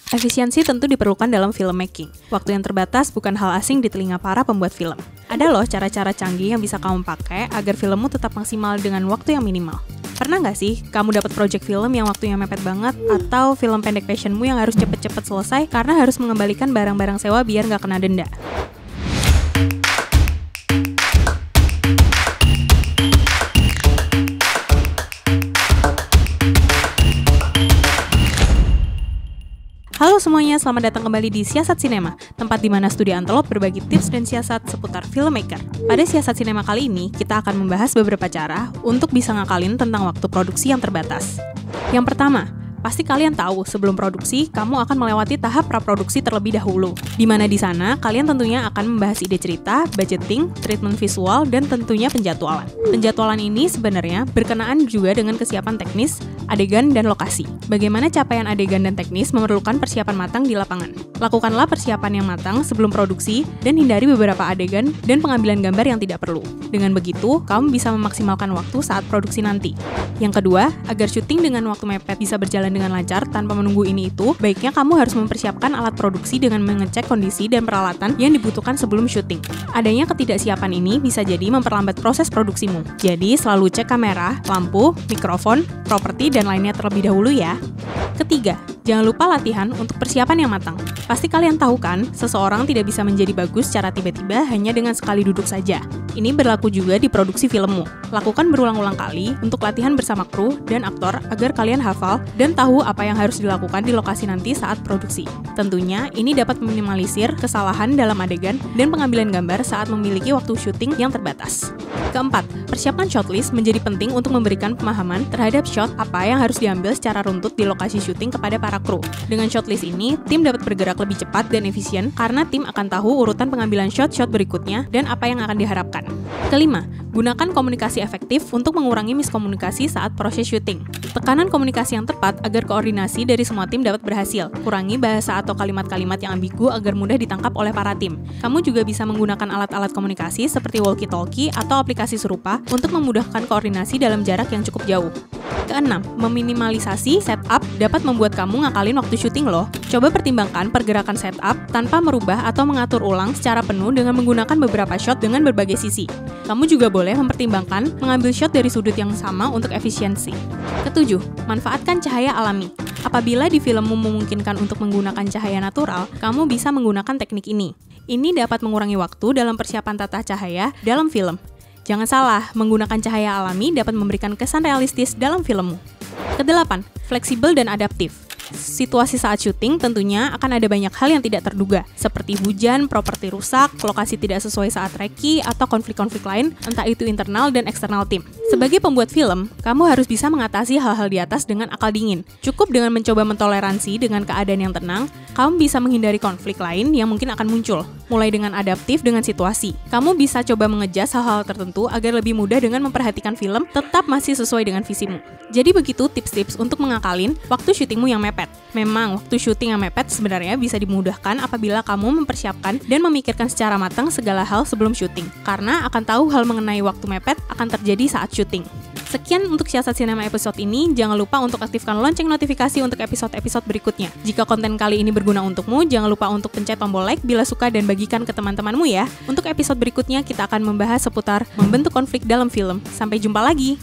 Efisiensi tentu diperlukan dalam filmmaking. Waktu yang terbatas bukan hal asing di telinga para pembuat film. Ada loh cara-cara canggih yang bisa kamu pakai agar filmmu tetap maksimal dengan waktu yang minimal. Pernah nggak sih kamu dapat project film yang waktunya mepet banget, atau film pendek passionmu yang harus cepet-cepet selesai karena harus mengembalikan barang-barang sewa biar nggak kena denda? Halo semuanya, selamat datang kembali di Siasat Sinema, tempat di mana Studi Antelop berbagi tips dan siasat seputar filmmaker. Pada Siasat Sinema kali ini, kita akan membahas beberapa cara untuk bisa ngakalin tentang waktu produksi yang terbatas. Yang pertama, pasti kalian tahu sebelum produksi, kamu akan melewati tahap praproduksi terlebih dahulu. Di mana di sana, kalian tentunya akan membahas ide cerita, budgeting, treatment visual, dan tentunya penjadwalan. Penjadwalan ini sebenarnya berkenaan juga dengan kesiapan teknis, adegan, dan lokasi. Bagaimana capaian adegan dan teknis memerlukan persiapan matang di lapangan. Lakukanlah persiapan yang matang sebelum produksi, dan hindari beberapa adegan dan pengambilan gambar yang tidak perlu. Dengan begitu, kamu bisa memaksimalkan waktu saat produksi nanti. Yang kedua, agar syuting dengan waktu mepet bisa berjalan dengan lancar tanpa menunggu ini itu, baiknya kamu harus mempersiapkan alat produksi dengan mengecek kondisi dan peralatan yang dibutuhkan sebelum syuting. Adanya ketidaksiapan ini bisa jadi memperlambat proses produksimu. Jadi, selalu cek kamera, lampu, mikrofon, properti, dan lainnya terlebih dahulu ya. Ketiga, jangan lupa latihan untuk persiapan yang matang. Pasti kalian tahu kan, seseorang tidak bisa menjadi bagus secara tiba-tiba hanya dengan sekali duduk saja. Ini berlaku juga di produksi filmmu. Lakukan berulang-ulang kali untuk latihan bersama kru dan aktor agar kalian hafal dan tahu apa yang harus dilakukan di lokasi nanti saat produksi. Tentunya, ini dapat meminimalisir kesalahan dalam adegan dan pengambilan gambar saat memiliki waktu syuting yang terbatas. Keempat, persiapkan shotlist menjadi penting untuk memberikan pemahaman terhadap shot apa yang harus diambil secara runtut di lokasi syuting kepada para kru. Dengan shotlist ini, tim dapat bergerak lebih cepat dan efisien karena tim akan tahu urutan pengambilan shot-shot berikutnya dan apa yang akan diharapkan. Kelima, gunakan komunikasi efektif untuk mengurangi miskomunikasi saat proses syuting. Tekanan komunikasi yang tepat agar koordinasi dari semua tim dapat berhasil. Kurangi bahasa atau kalimat-kalimat yang ambigu agar mudah ditangkap oleh para tim. Kamu juga bisa menggunakan alat-alat komunikasi seperti walkie-talkie atau aplikasi serupa untuk memudahkan koordinasi dalam jarak yang cukup jauh. Keenam, meminimalisasi setup dapat membuat kamu ngakalin waktu syuting loh. Coba pertimbangkan pergerakan setup tanpa merubah atau mengatur ulang secara penuh dengan menggunakan beberapa shot dengan berbagai sisi. Kamu juga boleh mempertimbangkan mengambil shot dari sudut yang sama untuk efisiensi. Ketujuh, manfaatkan cahaya alami. Apabila di filmmu memungkinkan untuk menggunakan cahaya natural, kamu bisa menggunakan teknik ini. Ini dapat mengurangi waktu dalam persiapan tata cahaya dalam film. Jangan salah, menggunakan cahaya alami dapat memberikan kesan realistis dalam filmmu. Kedelapan, fleksibel dan adaptif. Situasi saat syuting tentunya akan ada banyak hal yang tidak terduga, seperti hujan, properti rusak, lokasi tidak sesuai saat reki, atau konflik-konflik lain, entah itu internal dan eksternal tim. Sebagai pembuat film, kamu harus bisa mengatasi hal-hal di atas dengan akal dingin. Cukup dengan mencoba mentoleransi dengan keadaan yang tenang, kamu bisa menghindari konflik lain yang mungkin akan muncul. Mulai dengan adaptif dengan situasi. Kamu bisa coba mengejas hal-hal tertentu agar lebih mudah dengan memperhatikan film tetap masih sesuai dengan visimu. Jadi begitu tips-tips untuk mengakalin waktu syutingmu yang mepet. Memang, waktu syuting yang mepet sebenarnya bisa dimudahkan apabila kamu mempersiapkan dan memikirkan secara matang segala hal sebelum syuting. Karena akan tahu hal mengenai waktu mepet akan terjadi saat syuting. Sekian untuk Siasat Sinema episode ini. Jangan lupa untuk aktifkan lonceng notifikasi untuk episode-episode berikutnya. Jika konten kali ini berguna untukmu, jangan lupa untuk pencet tombol like bila suka dan bagikan ke teman-temanmu ya. Untuk episode berikutnya, kita akan membahas seputar membentuk konflik dalam film. Sampai jumpa lagi!